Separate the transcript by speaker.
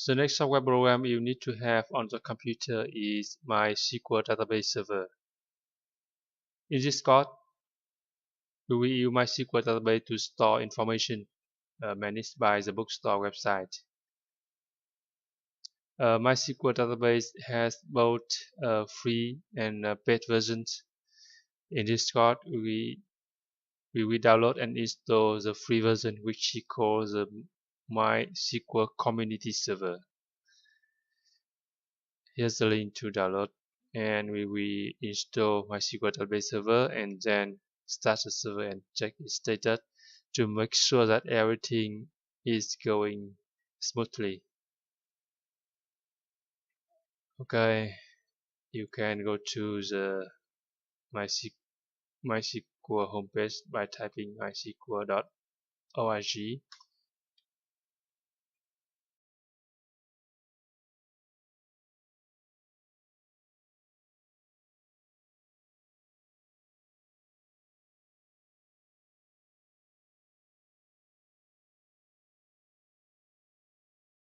Speaker 1: The next software program you need to have on the computer is MySQL database server. In this course, we will use MySQL database to store information managed by the bookstore website. MySQL database has both free and paid versions. In this course, we will download and install the free version, which we call the MySQL Community Server. Here's the link to download, and we will install MySQL database server and then start the server and check its status to make sure that everything is going smoothly. Okay, you can go to the MySQL homepage by typing mysql.org.